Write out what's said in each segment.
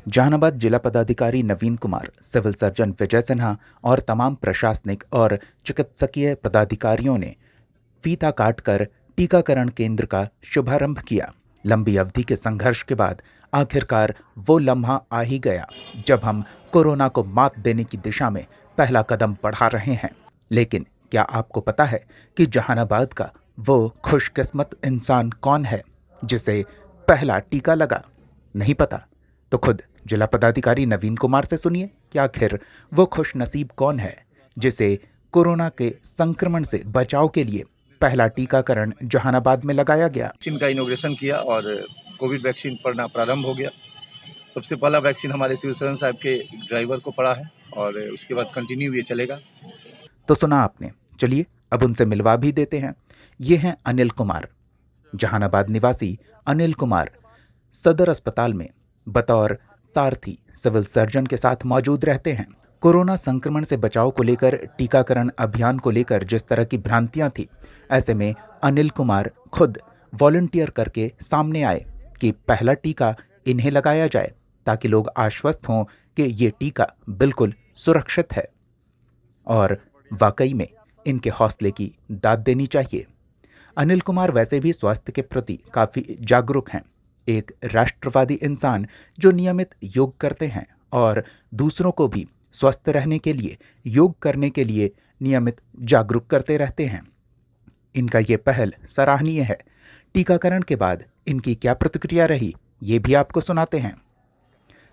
जहानाबाद जिला पदाधिकारी नवीन Kumar, civil surgeon Vijay Sinha और तमाम प्रशासनिक और चिकित्सकीय पदाधिकारियों ने फीता काटकर टीकाकरण केंद्र का शुभारंभ किया। लंबी अवधि के संघर्ष के बाद आखिरकार वो लम्हा आ ही गया जब हम कोरोना को मात देने की दिशा में पहला कदम बढ़ा रहे हैं। लेकिन क्या आपको पता है कि जहानाबाद का वो खुशकिस्मत इंसान कौन है जिसे पहला टीका लगा? नहीं पता? तो खुद जिला पदाधिकारी नवीन कुमार से सुनिए कि आखिर वो खुश नसीब कौन है जिसे कोरोना के संक्रमण से बचाव के लिए पहला टीकाकरण जहानाबाद में लगाया गया। वैक्सीन का इनोग्रेशन किया और कोविड वैक्सीन पड़ना प्रारंभ हो गया। सबसे पहला वैक्सीन हमारे सिविल सर्जन साहब के ड्राइवर को पड़ा है और उसके बाद कंटिन्यू ये चलेगा। तो सुना आपने, चलिए अब उनसे मिलवा भी देते हैं। ये हैं अनिल कुमार। जहानाबाद निवासी अनिल कुमार सदर अस्पताल में बतौर सारथी सिविल सर्जन के साथ मौजूद रहते हैं। कोरोना संक्रमण से बचाव को लेकर टीकाकरण अभियान को लेकर जिस तरह की भ्रांतियां थी, ऐसे में अनिल कुमार खुद वॉलंटियर करके सामने आए कि पहला टीका इन्हें लगाया जाए ताकि लोग आश्वस्त हों कि ये टीका बिल्कुल सुरक्षित है और वाकई में इनके हौसले की दाद देनी चाहिए। अनिल कुमार वैसे भी स्वास्थ्य के प्रति काफी जागरूक हैं, एक राष्ट्रवादी इंसान जो नियमित योग करते हैं और दूसरों को भी स्वस्थ रहने के लिए योग करने के लिए नियमित जागरूक करते रहते हैं। इनका ये पहल सराहनीय है। टीकाकरण के बाद इनकी क्या प्रतिक्रिया रही, ये भी आपको सुनाते हैं।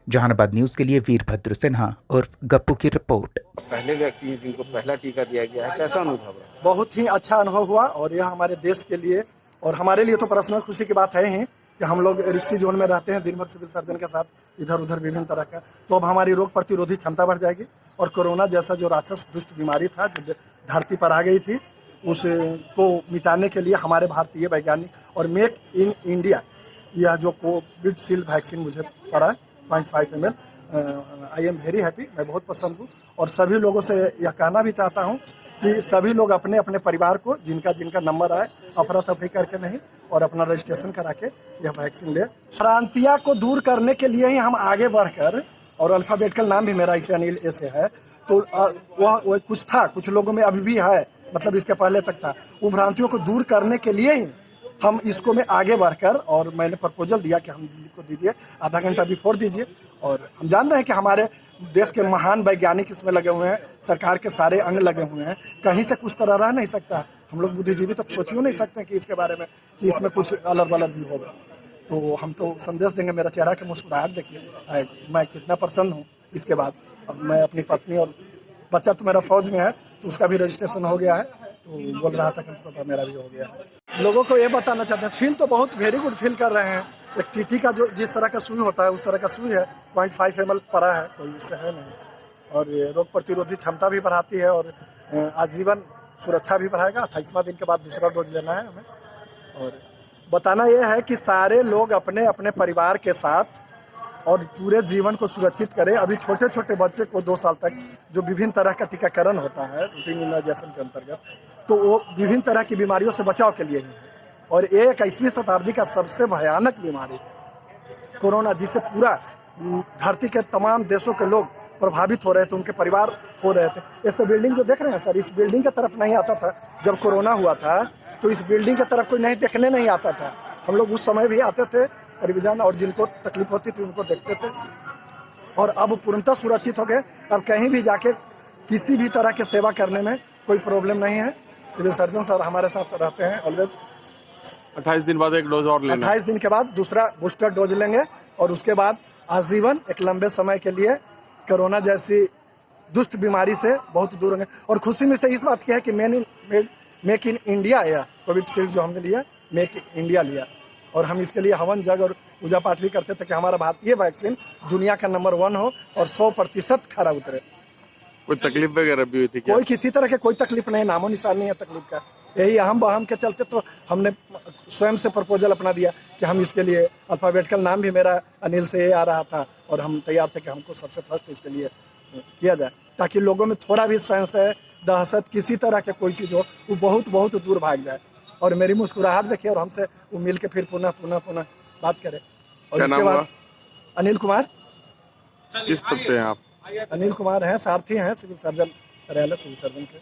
जहानाबाद न्यूज के लिए वीरभद्र सिन्हा और गप्पू की रिपोर्ट। पहले व्यक्ति जिनको पहला टीका दिया गया है, कैसा अनुभव रहा? बहुत ही अच्छा अनुभव हुआ और यह हमारे देश के लिए और हमारे लिए तो पर्सनल खुशी की बात है ही कि हम लोग रिक्सी जोन में रहते हैं, दिन भर सिविल सर्जन के साथ इधर उधर विभिन्न तरह का, तो अब हमारी रोग प्रतिरोधी क्षमता बढ़ जाएगी और कोरोना जैसा जो राक्षस दुष्ट बीमारी था जो धरती पर आ गई थी, उसको मिटाने के लिए हमारे भारतीय वैज्ञानिक और मेक इन इंडिया यह जो कोविड शील्ड वैक्सीन मुझे पड़ा 0.5 ml, I am very happy, मैं बहुत पसंद हूँ। और सभी लोगों से यह कहना भी चाहता हूँ कि सभी लोग अपने अपने परिवार को जिनका जिनका नंबर आए अफरा तफरी करके नहीं और अपना रजिस्ट्रेशन करा के यह वैक्सीन ले। भ्रांतियाँ को दूर करने के लिए ही हम आगे बढ़कर, और अल्फ़ाबेटिकल नाम भी मेरा इसे अनिल ऐसे है, तो वह कुछ था, कुछ लोगों में अभी भी है, मतलब इसके पहले तक था। वो भ्रांतियों को दूर करने के लिए ही हम इसको में आगे बढ़कर, और मैंने प्रपोजल दिया कि हम दिल्ली को दीजिए, आधा घंटा बिफोर दीजिए। और हम जान रहे हैं कि हमारे देश के महान वैज्ञानिक इसमें लगे हुए हैं, सरकार के सारे अंग लगे हुए हैं, कहीं से कुछ तरह रह नहीं सकता। हम लोग बुद्धिजीवी तो सोच ही नहीं सकते कि इसके बारे में कि इसमें कुछ अलग बलग भी होगा। तो हम तो संदेश देंगे। मेरा चेहरा की मुस्कुराहट देखिए, मैं कितना प्रसन्न हूँ। इसके बाद अब मैं अपनी पत्नी और बच्चा तो मेरा फौज में है, तो उसका भी रजिस्ट्रेशन हो गया है, तो बोल रहा था कि पापा मेरा भी हो गया है। लोगों को ये बताना चाहते हैं, फील तो बहुत वेरी गुड फील कर रहे हैं। एक टीटी का जो जिस तरह का सुई होता है उस तरह का सुई है, 0.5 ml पड़ा है, कोई इससे है नहीं। और ये रोग प्रतिरोधी क्षमता भी बढ़ाती है और आजीवन सुरक्षा भी बढ़ाएगा। 28वां दिन के बाद दूसरा डोज लेना है हमें। और बताना यह है कि सारे लोग अपने अपने परिवार के साथ और पूरे जीवन को सुरक्षित करें। अभी छोटे छोटे बच्चे को 2 साल तक जो विभिन्न तरह का टीकाकरण होता है रूटीन इम्यूनाइजेशन के अंतर्गत, तो वो विभिन्न तरह की बीमारियों से बचाव के लिए ही है। और 21वीं शताब्दी का सबसे भयानक बीमारी कोरोना, जिससे पूरा धरती के तमाम देशों के लोग प्रभावित हो रहे थे, उनके परिवार हो रहे थे। ऐसे बिल्डिंग जो देख रहे हैं सर, इस बिल्डिंग की तरफ नहीं आता था जब कोरोना हुआ था, तो इस बिल्डिंग की तरफ कोई नहीं देखने नहीं आता था। हम लोग उस समय भी आते थे परिवार, और जिनको तकलीफ होती थी उनको देखते थे। और अब पूर्णतः सुरक्षित हो गए। अब कहीं भी जाके किसी भी तरह की सेवा करने में कोई प्रॉब्लम नहीं है। सिविल सर्जन सर हमारे साथ रहते हैं ऑलवेज। 28 दिन बाद एक डोज और लेना। 28 दिन के बाद दूसरा बूस्टर डोज लेंगे और उसके बाद आजीवन एक लंबे समय के लिए कोरोना जैसी दुष्ट बीमारी से बहुत दूर होंगे। और खुशी में से इस बात की है कि मेक इन इंडिया या कोविड शील्ड जो हमने लिया, मेक इन इंडिया लिया, और हम इसके लिए हवन जग और पूजा पाठ भी करते थे कि हमारा भारतीय वैक्सीन दुनिया का नंबर 1 हो और 100% खरा उतरे। कोई तकलीफ वगैरह भी हुई थी क्या? कोई किसी तरह के कोई तकलीफ नहीं, नामो निशान नहीं है तकलीफ का। यही अहम बहम के चलते तो हमने स्वयं से प्रपोजल अपना दिया कि हम इसके लिए, अल्फ़ाबेटिकल नाम भी मेरा अनिल से आ रहा था और हम तैयार थे कि हमको सबसे फर्स्ट इसके लिए किया जाए, ताकि लोगों में थोड़ा भी संशय, दहशत, किसी तरह के कोई चीज़ हो, वो बहुत बहुत दूर भाग जाए। और मेरी मुस्कुराहट देखिए और हमसे वो मिल के फिर पुनः बात करें। और क्या उसके नाम बाद हुआ? अनिल कुमार। किस पद पे हैं आप? अनिल कुमार हैं, सारथी हैं सिविल सर्जन कार्यालय सिविल सर्जन के।